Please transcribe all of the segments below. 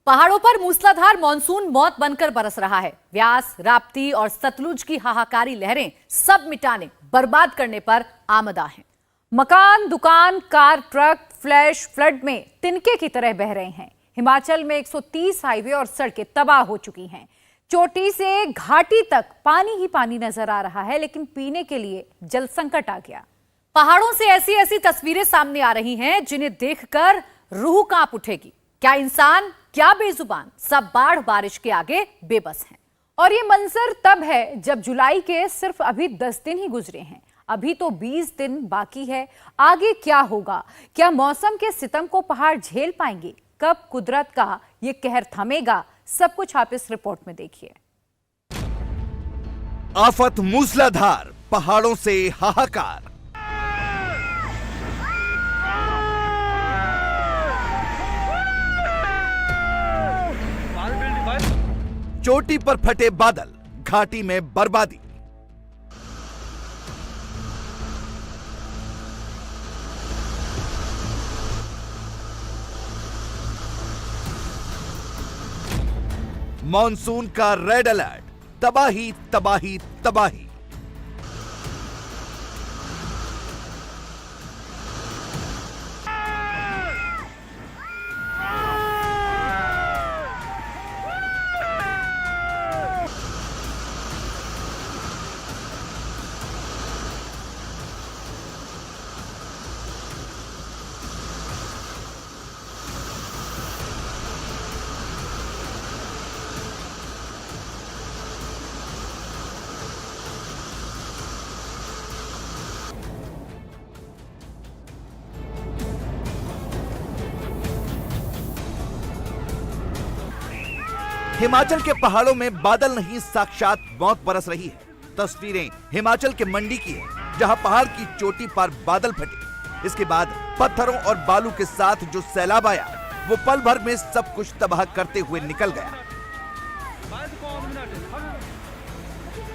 पहाड़ों पर मूसलाधार मानसून मौत बनकर बरस रहा है। व्यास, राप्ती और सतलुज की हाहाकारी लहरें सब मिटाने, बर्बाद करने पर आमदा हैं। मकान, दुकान, कार, ट्रक फ्लैश फ्लड में तिनके की तरह बह रहे हैं। हिमाचल में 130 हाईवे और सड़कें तबाह हो चुकी हैं। चोटी से घाटी तक पानी ही पानी नजर आ रहा है, लेकिन पीने के लिए जल संकट आ गया। पहाड़ों से ऐसी ऐसी तस्वीरें सामने आ रही हैं जिन्हें देखकर रूह कांप उठेगी। क्या इंसान, क्या बेजुबान, सब बाढ़ बारिश के आगे बेबस हैं। और ये मंजर तब है जब जुलाई के सिर्फ अभी 10 दिन ही गुजरे हैं। अभी तो 20 दिन बाकी है। आगे क्या होगा? क्या मौसम के सितम को पहाड़ झेल पाएंगे? कब कुदरत का ये कहर थमेगा? सब कुछ आप इस रिपोर्ट में देखिए। आफत मूसलाधार, पहाड़ों से हाहाकार। चोटी पर फटे बादल, घाटी में बर्बादी। मॉनसून का रेड अलर्ट, तबाही तबाही तबाही। हिमाचल के पहाड़ों में बादल नहीं, साक्षात मौत बरस रही है। तस्वीरें हिमाचल के मंडी की है, जहां पहाड़ की चोटी पर बादल फटे। इसके बाद पत्थरों और बालू के साथ जो सैलाब आया, वो पल भर में सब कुछ तबाह करते हुए निकल गया।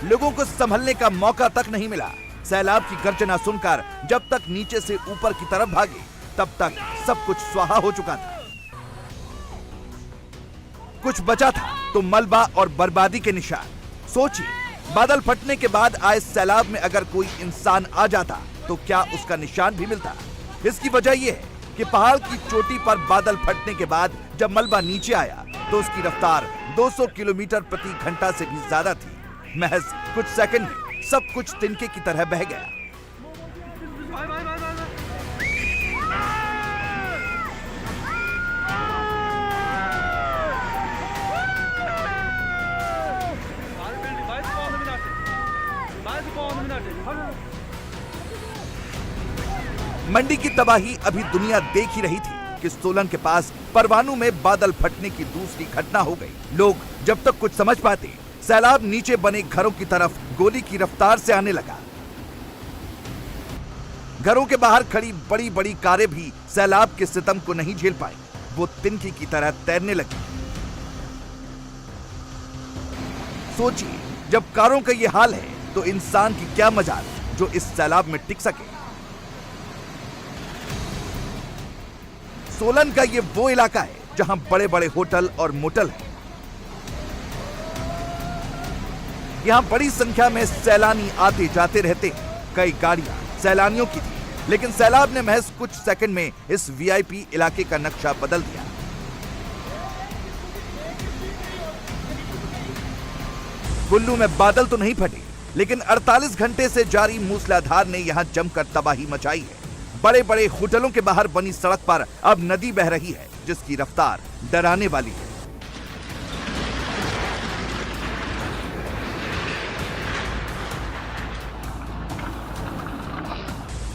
लोगों को संभलने का मौका तक नहीं मिला। सैलाब की गर्जना सुनकर जब तक नीचे से ऊपर की तरफ भागे, तब तक सब कुछ स्वाहा हो चुका था। कुछ बचा था तो मलबा और बर्बादी के निशान। सोचिए, बादल फटने के बाद आए सैलाब में अगर कोई इंसान आ जाता तो क्या उसका निशान भी मिलता? इसकी वजह यह है कि पहाड़ की चोटी पर बादल फटने के बाद जब मलबा नीचे आया तो उसकी रफ्तार 200 किलोमीटर प्रति घंटा से भी ज्यादा थी। महज कुछ सेकंड में सब कुछ तिनके की तरह बह गया। मंडी की तबाही अभी दुनिया देख ही रही थी कि सोलन के पास परवाणु में बादल फटने की दूसरी घटना हो गई। लोग जब तक कुछ समझ पाते, सैलाब नीचे बने घरों की तरफ गोली की रफ्तार से आने लगा। घरों के बाहर खड़ी बड़ी बड़ी कारें भी सैलाब के सितम को नहीं झेल पाई। वो तिनकी की तरह तैरने लगी। सोचिए, जब कारों का ये हाल है तो इंसान की क्या मजाल जो इस सैलाब में टिक सके। सोलन का ये वो इलाका है जहां बड़े बड़े होटल और मोटल हैं। यहां बड़ी संख्या में सैलानी आते जाते रहते हैं। कई गाड़ियां सैलानियों की थी, लेकिन सैलाब ने महज कुछ सेकंड में इस वीआईपी इलाके का नक्शा बदल दिया। कुल्लू में बादल तो नहीं फटे, लेकिन 48 घंटे से जारी मूसलाधार ने यहां जमकर तबाही मचाई है। बड़े बड़े होटलों के बाहर बनी सड़क पर अब नदी बह रही है, जिसकी रफ्तार डराने वाली है।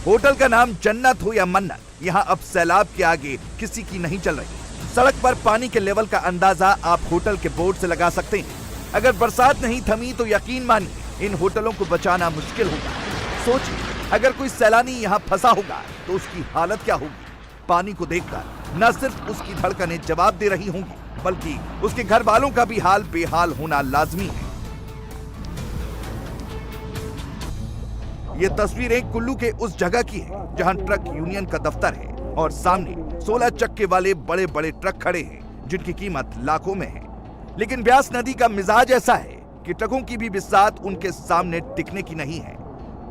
होटल का नाम जन्नत हो या मन्नत, यहां अब सैलाब के आगे किसी की नहीं चल रही। सड़क पर पानी के लेवल का अंदाजा आप होटल के बोर्ड से लगा सकते हैं। अगर बरसात नहीं थमी तो यकीन मानिए इन होटलों को बचाना मुश्किल होगा। सोचिए, अगर कोई सैलानी यहाँ फंसा होगा तो उसकी हालत क्या होगी। पानी को देखकर न सिर्फ उसकी धड़कनें जवाब दे रही होंगी, बल्कि उसके घर वालों का भी हाल बेहाल होना लाजमी है। ये तस्वीरें कुल्लू के उस जगह की है जहां ट्रक यूनियन का दफ्तर है और सामने 16 चक्के वाले बड़े बड़े ट्रक खड़े हैं, जिनकी कीमत लाखों में है। लेकिन ब्यास नदी का मिजाज ऐसा है कि ट्रकों की भी बिसात उनके सामने टिकने की नहीं है।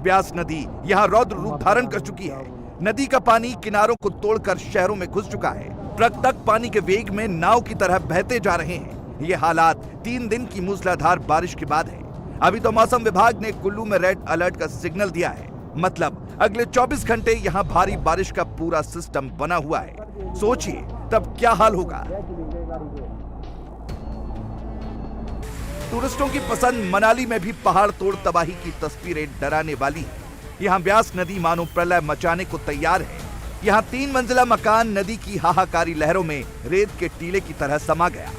ब्यास नदी यहाँ रौद्र रूप धारण कर चुकी है। नदी का पानी किनारों को तोड़कर शहरों में घुस चुका है। ट्रक तक पानी के वेग में नाव की तरह बहते जा रहे हैं। ये हालात 3 दिन की मूसलाधार बारिश के बाद है। अभी तो मौसम विभाग ने कुल्लू में रेड अलर्ट का सिग्नल दिया है। मतलब अगले 24 घंटे यहाँ भारी बारिश का पूरा सिस्टम बना हुआ है। सोचिए तब क्या हाल होगा। टूरिस्टों की पसंद मनाली में भी पहाड़ तोड़ तबाही की तस्वीरें डराने वाली है। यहाँ ब्यास नदी मानो प्रलय मचाने को तैयार है। यहाँ 3 मंजिला मकान नदी की हाहाकारी लहरों में रेत के टीले की तरह समा गया।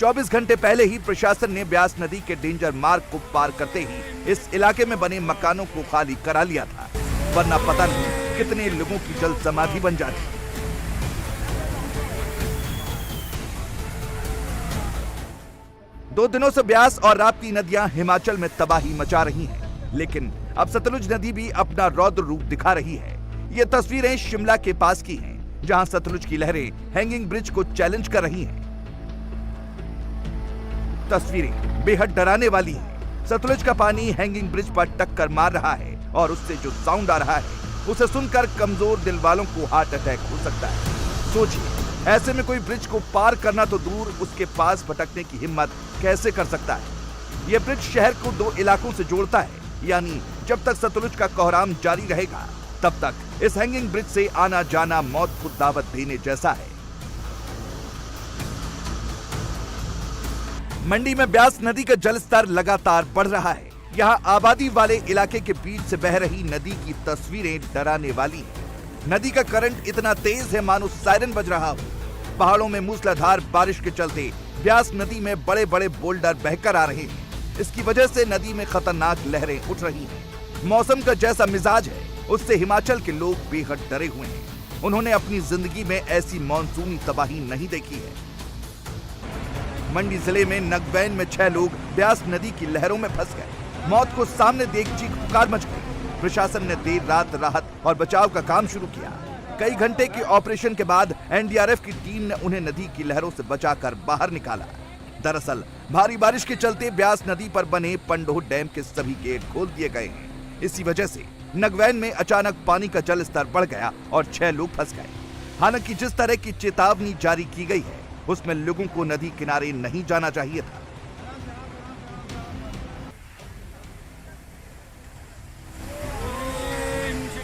24 घंटे पहले ही प्रशासन ने ब्यास नदी के डेंजर मार्ग को पार करते ही इस इलाके में बने मकानों को खाली करा लिया था, वरना पता नहीं कितने लोगों की जल समाधि बन जाती। दो दिनों से ब्यास और राप्ती नदियां हिमाचल में तबाही मचा रही हैं, लेकिन अब सतलुज नदी भी अपना रौद्र रूप दिखा रही है। ये तस्वीरें शिमला के पास की हैं, जहां सतलुज की लहरें हैंगिंग ब्रिज को चैलेंज कर रही हैं। तस्वीरें बेहद डराने वाली हैं। सतलुज का पानी हैंगिंग ब्रिज पर टक्कर मार रहा है और उससे जो साउंड आ रहा है उसे सुनकर कमजोर दिल वालों को हार्ट अटैक हो सकता है। सोचिए, ऐसे में कोई ब्रिज को पार करना तो दूर, उसके पास भटकने की हिम्मत कैसे कर सकता है। यह ब्रिज शहर को 2 इलाकों से जोड़ता है, यानी जब तक सतलुज का कोहराम जारी रहेगा तब तक इस हैंगिंग ब्रिज से आना जाना मौत को दावत देने जैसा है। मंडी में ब्यास नदी का जलस्तर लगातार बढ़ रहा है। यहाँ आबादी वाले इलाके के बीच से बह रही नदी की तस्वीरें डराने वाली हैं। नदी का करंट इतना तेज है मानो सायरन बज रहा हो। पहाड़ों में मूसलाधार बारिश के चलते ब्यास नदी में बड़े बड़े बोल्डर बहकर आ रहे हैं। इसकी वजह से नदी में खतरनाक लहरें उठ रही हैं। मौसम का जैसा मिजाज है उससे हिमाचल के लोग बेहद डरे हुए हैं। उन्होंने अपनी जिंदगी में ऐसी मानसूनी तबाही नहीं देखी है। मंडी जिले में नगवैन में 6 लोग ब्यास नदी की लहरों में फंस गए। मौत को सामने देख चीख पुकार मच गई। प्रशासन ने देर रात राहत और बचाव का काम शुरू किया। कई घंटे के ऑपरेशन के बाद एनडीआरएफ की टीम ने उन्हें नदी की लहरों से बचाकर बाहर निकाला। दरअसल भारी बारिश के चलते ब्यास नदी पर बने पंडोह डैम के सभी गेट खोल दिए गए हैं। इसी वजह से नगवैन में अचानक पानी का जल स्तर बढ़ गया और 6 लोग फंस गए। हालांकि जिस तरह की चेतावनी जारी की गई है उसमें लोगों को नदी किनारे नहीं जाना चाहिए था।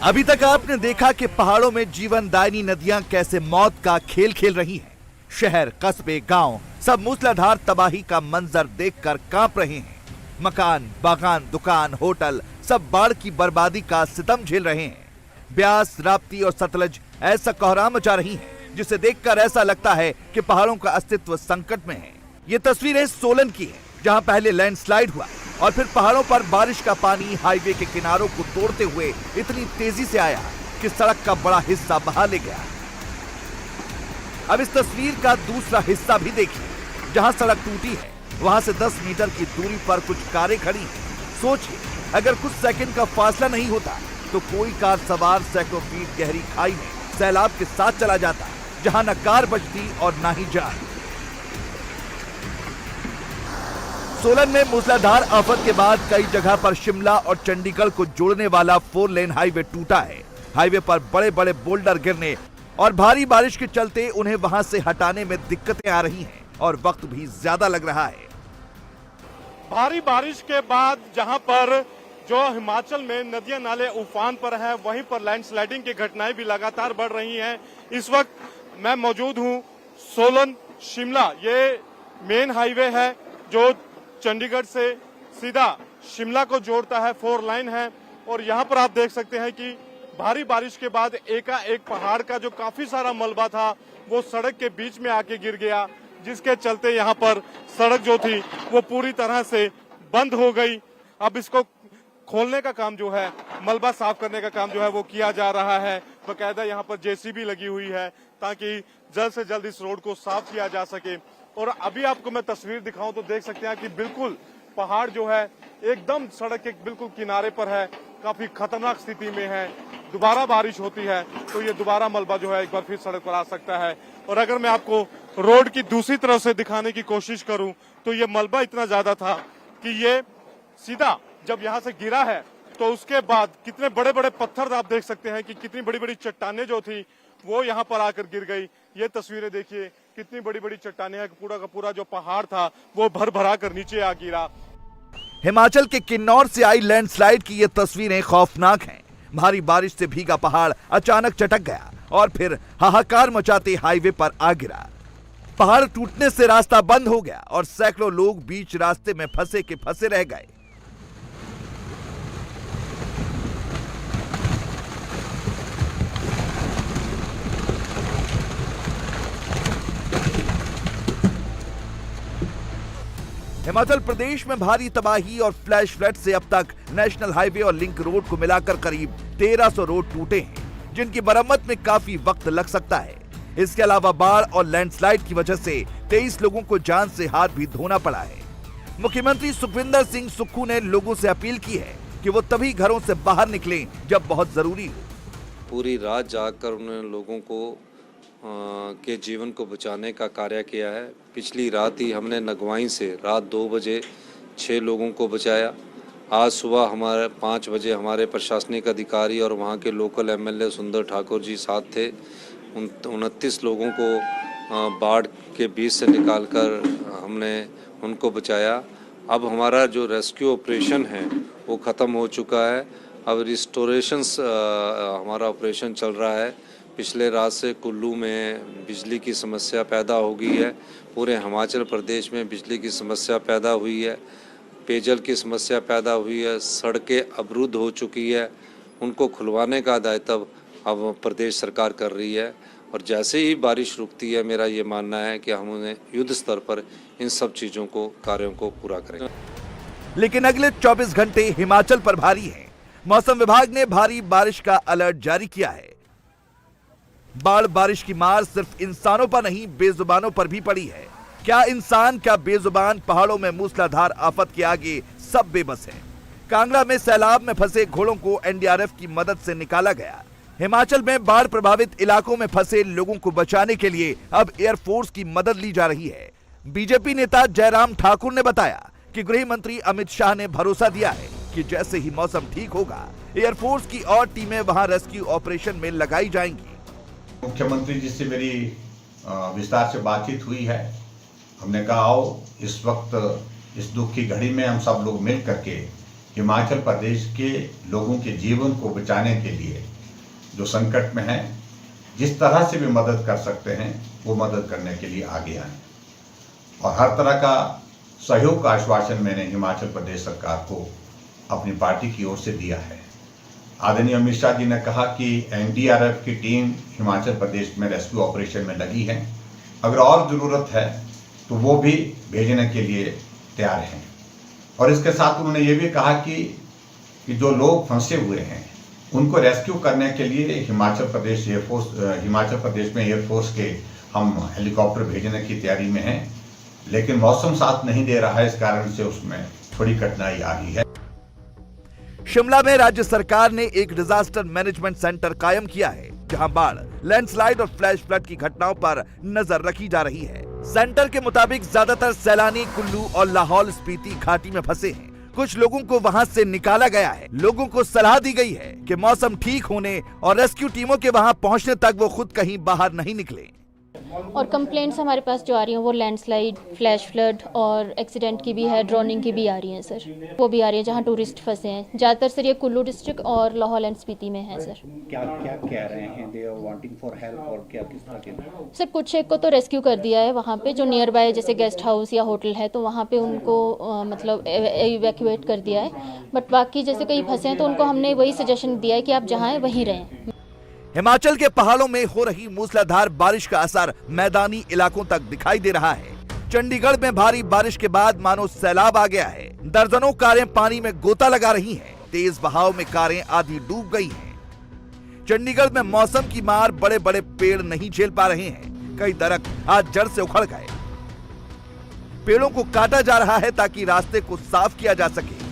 अभी तक आपने देखा कि पहाड़ों में जीवनदायिनी नदियां कैसे मौत का खेल खेल रही हैं। शहर, कस्बे, गांव सब मूसलाधार तबाही का मंजर देखकर कांप रहे हैं। मकान, बागान, दुकान, होटल सब बाढ़ की बर्बादी का सितम झेल रहे हैं। ब्यास, राप्ती और सतलज ऐसा कोहराम मचा रही हैं जिसे देखकर ऐसा लगता है कि पहाड़ों का अस्तित्व संकट में है। ये तस्वीरें सोलन की हैं, जहां पहले लैंडस्लाइड हुआ और फिर पहाड़ों पर बारिश का पानी हाईवे के किनारों को तोड़ते हुए इतनी तेजी से आया कि सड़क का बड़ा हिस्सा बहा ले गया। अब इस तस्वीर का दूसरा हिस्सा भी देखिए, जहां सड़क टूटी है वहां से 10 मीटर की दूरी पर कुछ कारें खड़ी हैं। सोचिए, अगर कुछ सेकंड का फासला नहीं होता तो कोई कार सवार सैकड़ों फीट गहरी खाई में सैलाब के साथ चला जाता, जहां न कार बचती और न ही जान। सोलन में मूसलाधार आफत के बाद कई जगह पर शिमला और चंडीगढ़ को जोड़ने वाला 4 लेन हाईवे टूटा है। हाईवे पर बड़े बड़े बोल्डर गिरने और भारी बारिश के चलते उन्हें वहां से हटाने में दिक्कतें आ रही हैं और वक्त भी ज्यादा लग रहा है। भारी बारिश के बाद जहां पर जो हिमाचल में नदियां नाले उफान पर है, वहीं पर लैंडस्लाइडिंग की घटनाएं भी लगातार बढ़ रही हैं। इस वक्त मैं मौजूद हूं सोलन शिमला, ये मेन हाईवे है जो चंडीगढ़ से सीधा शिमला को जोड़ता है, 4 लाइन है। और यहाँ पर आप देख सकते हैं कि भारी बारिश के बाद एकाएक पहाड़ का जो काफी सारा मलबा था वो सड़क के बीच में आके गिर गया, जिसके चलते यहाँ पर सड़क जो थी वो पूरी तरह से बंद हो गई। अब इसको खोलने का काम जो है, मलबा साफ करने का काम जो है वो किया जा रहा है। बकायदा यहाँ पर जेसीबी लगी हुई है ताकि जल्द से जल्द इस रोड को साफ किया जा सके। और अभी आपको मैं तस्वीर दिखाऊं तो देख सकते हैं कि बिल्कुल पहाड़ जो है एकदम सड़क के बिल्कुल किनारे पर है। काफी खतरनाक स्थिति में है। दोबारा बारिश होती है तो ये दोबारा मलबा जो है एक बार फिर सड़क पर आ सकता है। और अगर मैं आपको रोड की दूसरी तरफ से दिखाने की कोशिश करूं तो ये मलबा इतना ज्यादा था कि ये सीधा जब यहाँ से गिरा है तो उसके बाद कितने बड़े बड़े पत्थर आप देख सकते हैं कि कितनी बड़ी बड़ी चट्टानें जो थी वो यहाँ पर आकर गिर गई। ये तस्वीरें देखिए, कितनी बड़ी बड़ी चट्टानें हैं, पूरा का पूरा जो पहाड़ था वो भर भरा कर नीचे आ गिरा। हिमाचल के किन्नौर से आई लैंडस्लाइड की ये तस्वीरें खौफनाक हैं। भारी बारिश से भीगा पहाड़ अचानक चटक गया और फिर हाहाकार मचाते हाईवे पर आ गिरा। पहाड़ टूटने से रास्ता बंद हो गया और सैकड़ों लोग बीच रास्ते में फंसे के फंसे रह गए। हिमाचल प्रदेश में भारी तबाही और फ्लैश फ्लड से अब तक नेशनल हाईवे और लिंक रोड को मिलाकर करीब 1300 रोड टूटे हैं, जिनकी मरम्मत में काफी वक्त लग सकता है। इसके अलावा बाढ़ और लैंडस्लाइड की वजह से 23 लोगों को जान से हाथ भी धोना पड़ा है। मुख्यमंत्री सुखविंदर सिंह सुक्खू ने लोगों से अपील की है कि वो तभी घरों से बाहर निकलें जब बहुत जरूरी हो। पूरी रात जागकर उन्होंने लोगों को के जीवन को बचाने का कार्य किया है। पिछली रात ही हमने नगवाई से रात 2 बजे 6 लोगों को बचाया। आज सुबह हमारे 5 बजे हमारे प्रशासनिक अधिकारी और वहाँ के लोकल एमएलए सुंदर ठाकुर जी साथ थे। 29 लोगों को बाढ़ के बीच से निकालकर हमने उनको बचाया। अब हमारा जो रेस्क्यू ऑपरेशन है वो ख़त्म हो चुका है। अब रिस्टोरेशंस हमारा ऑपरेशन चल रहा है। पिछले रात से कुल्लू में बिजली की समस्या पैदा हो गई है। पूरे हिमाचल प्रदेश में बिजली की समस्या पैदा हुई है। पेयजल की समस्या पैदा हुई है। सड़कें अवरुद्ध हो चुकी है। उनको खुलवाने का दायित्व अब प्रदेश सरकार कर रही है और जैसे ही बारिश रुकती है मेरा ये मानना है कि हम उन्हें युद्ध स्तर पर इन सब चीज़ों को कार्यों को पूरा करेंगे। लेकिन अगले 24 घंटे हिमाचल पर भारी हैं। मौसम विभाग ने भारी बारिश का अलर्ट जारी किया है। बाढ़ बारिश की मार सिर्फ इंसानों पर नहीं बेजुबानों पर भी पड़ी है। क्या इंसान क्या बेजुबान, पहाड़ों में मूसलाधार आफत के आगे सब बेबस हैं। कांगड़ा में सैलाब में फंसे घोड़ों को एनडीआरएफ की मदद से निकाला गया। हिमाचल में बाढ़ प्रभावित इलाकों में फंसे लोगों को बचाने के लिए अब एयरफोर्स की मदद ली जा रही है। बीजेपी नेता जयराम ठाकुर ने बताया कि गृह मंत्री अमित शाह ने भरोसा दिया है कि जैसे ही मौसम ठीक होगा एयरफोर्स की और टीमें वहां रेस्क्यू ऑपरेशन में लगाई जाएंगी। मुख्यमंत्री जी से मेरी विस्तार से बातचीत हुई है। हमने कहा आओ इस वक्त इस दुख की घड़ी में हम सब लोग मिल करके हिमाचल प्रदेश के लोगों के जीवन को बचाने के लिए जो संकट में हैं जिस तरह से भी मदद कर सकते हैं वो मदद करने के लिए आगे आए और हर तरह का सहयोग का आश्वासन मैंने हिमाचल प्रदेश सरकार को अपनी पार्टी की ओर से दिया है। आदरणीय अमित शाह जी ने कहा कि एनडीआरएफ की टीम हिमाचल प्रदेश में रेस्क्यू ऑपरेशन में लगी है। अगर और ज़रूरत है तो वो भी भेजने के लिए तैयार हैं और इसके साथ उन्होंने ये भी कहा कि जो लोग फंसे हुए हैं उनको रेस्क्यू करने के लिए हिमाचल प्रदेश में एयरफोर्स के हम हेलीकॉप्टर भेजने की तैयारी में हैं, लेकिन मौसम साथ नहीं दे रहा है, इस कारण से उसमें थोड़ी कठिनाई आ रही है। शिमला में राज्य सरकार ने एक डिजास्टर मैनेजमेंट सेंटर कायम किया है, जहां बाढ़, लैंडस्लाइड और फ्लैश फ्लड की घटनाओं पर नजर रखी जा रही है। सेंटर के मुताबिक ज्यादातर सैलानी कुल्लू और लाहौल स्पीति घाटी में फंसे हैं। कुछ लोगों को वहां से निकाला गया है। लोगों को सलाह दी गई है कि मौसम ठीक होने और रेस्क्यू टीमों के वहां पहुंचने तक वो खुद कहीं बाहर नहीं निकले। और कंप्लेंट्स हमारे पास जो आ रही हैं वो लैंडस्लाइड, फ्लैश फ्लड और एक्सीडेंट की भी है, ड्रोनिंग की भी आ रही हैं सर। वो भी आ रही है जहाँ टूरिस्ट फंसे हैं। ज़्यादातर सर ये कुल्लू डिस्ट्रिक्ट और लाहौल एंड स्पीति में है सर। क्या क्या कह रहे हैं, they are wanting for help और क्या किस तरह के? सर कुछ एक को तो रेस्क्यू कर दिया है वहाँ पे जो नियर बाय जैसे गेस्ट हाउस या होटल है तो वहाँ पे उनको मतलब इवैक्यूएट कर दिया है। बट बाकी जैसे कहीं फंसे हैं तो उनको हमने वही सजेशन दिया है कि आप जहाँ हैं वहीं रहें। हिमाचल के पहाड़ों में हो रही मूसलाधार बारिश का असर मैदानी इलाकों तक दिखाई दे रहा है। चंडीगढ़ में भारी बारिश के बाद मानो सैलाब आ गया है। दर्जनों कारें पानी में गोता लगा रही हैं। तेज बहाव में कारें आधी डूब गई हैं। चंडीगढ़ में मौसम की मार बड़े बड़े पेड़ नहीं झेल पा रहे हैं। कई दरख्त आज जड़ से उखड़ गए। पेड़ों को काटा जा रहा है ताकि रास्ते को साफ किया जा सके।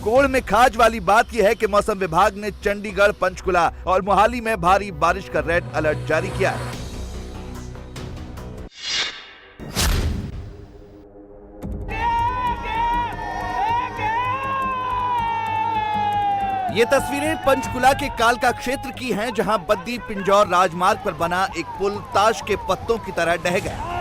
कोड़ में खाज वाली बात यह है कि मौसम विभाग ने चंडीगढ़, पंचकुला और मोहाली में भारी बारिश का रेड अलर्ट जारी किया है। ये तस्वीरें पंचकुला के कालका क्षेत्र की हैं, जहां बद्दी पिंजौर राजमार्ग पर बना एक पुल ताश के पत्तों की तरह ढह गया।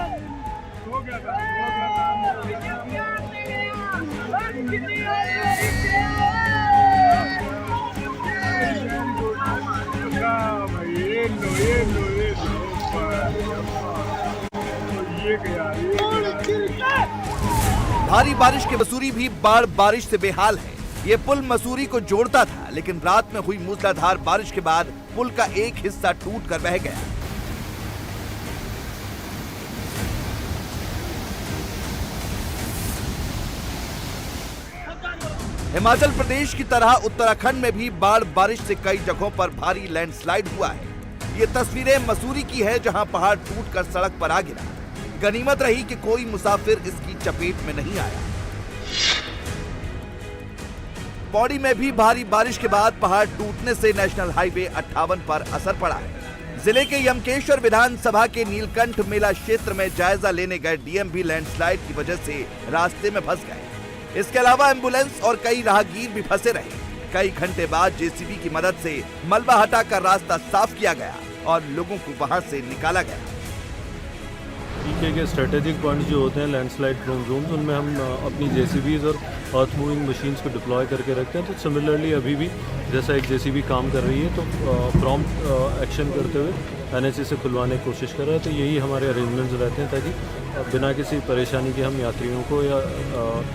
भारी बारिश के मसूरी भी बाढ़ बारिश से बेहाल है। ये पुल मसूरी को जोड़ता था, लेकिन रात में हुई मूसलाधार बारिश के बाद पुल का एक हिस्सा टूटकर बह गया। हिमाचल प्रदेश की तरह उत्तराखंड में भी बाढ़ बारिश से कई जगहों पर भारी लैंडस्लाइड हुआ है। ये तस्वीरें मसूरी की है, जहां पहाड़ टूटकर सड़क पर आ गिरा। गनीमत रही कि कोई मुसाफिर इसकी चपेट में नहीं आया। पौड़ी में भी भारी बारिश के बाद पहाड़ टूटने से नेशनल हाईवे 58 पर असर पड़ा है। जिले के यमकेश्वर विधानसभा के नीलकंठ मेला क्षेत्र में जायजा लेने गए डीएम भी लैंडस्लाइड की वजह से रास्ते में फंस गए। इसके अलावा एम्बुलेंस और कई राहगीर भी फंसे रहे। कई घंटे बाद जेसीबी की मदद से मलबा हटाकर रास्ता साफ किया गया और लोगों को वहां से निकाला गया। पीके के स्ट्रेटेजिक पॉइंट्स जो होते हैं लैंडस्लाइड प्रोन जोन्स, उनमें हम अपनी जेसीबीज और अर्थ मूविंग मशीन्स को डिप्लॉय करके रखते हैं। तो सिमिलरली अभी भी जैसा एक जेसीबी काम कर रही है, तो प्रॉम्प्ट एक्शन करते हुए एनएचए से खुलवाने की कोशिश कर रहे हैं। तो यही हमारे अरेंजमेंट्स रहते हैं ताकि बिना किसी परेशानी के हम यात्रियों को या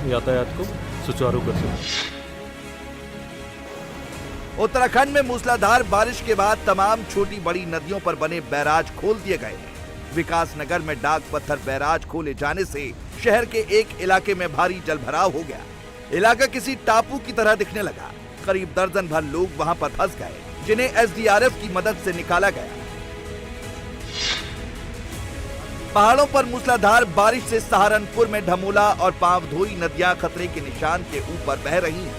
यातायात को सुचारू कर सकें। उत्तराखंड में मूसलाधार बारिश के बाद तमाम छोटी बड़ी नदियों पर बने बैराज खोल दिए गए हैं। विकास नगर में डाक पत्थर बैराज खोले जाने से शहर के एक इलाके में भारी जलभराव हो गया। इलाका किसी टापू की तरह दिखने लगा। करीब दर्जन भर लोग वहां पर फंस गए, जिन्हें एसडीआरएफ की मदद से निकाला गया। पहाड़ों पर मूसलाधार बारिश से सहारनपुर में ढमोला और पावधोई नदियां खतरे के निशान के ऊपर बह रही हैं।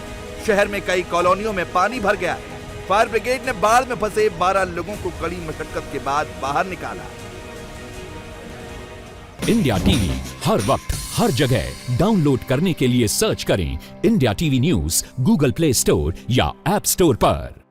शहर में कई कॉलोनियों में पानी भर गया है। फायर ब्रिगेड ने बाढ़ में फंसे 12 लोगों को कड़ी मशक्कत के बाद बाहर निकाला। इंडिया टीवी हर वक्त हर जगह डाउनलोड करने के लिए सर्च करें India TV news Google play store या ऐप स्टोर पर।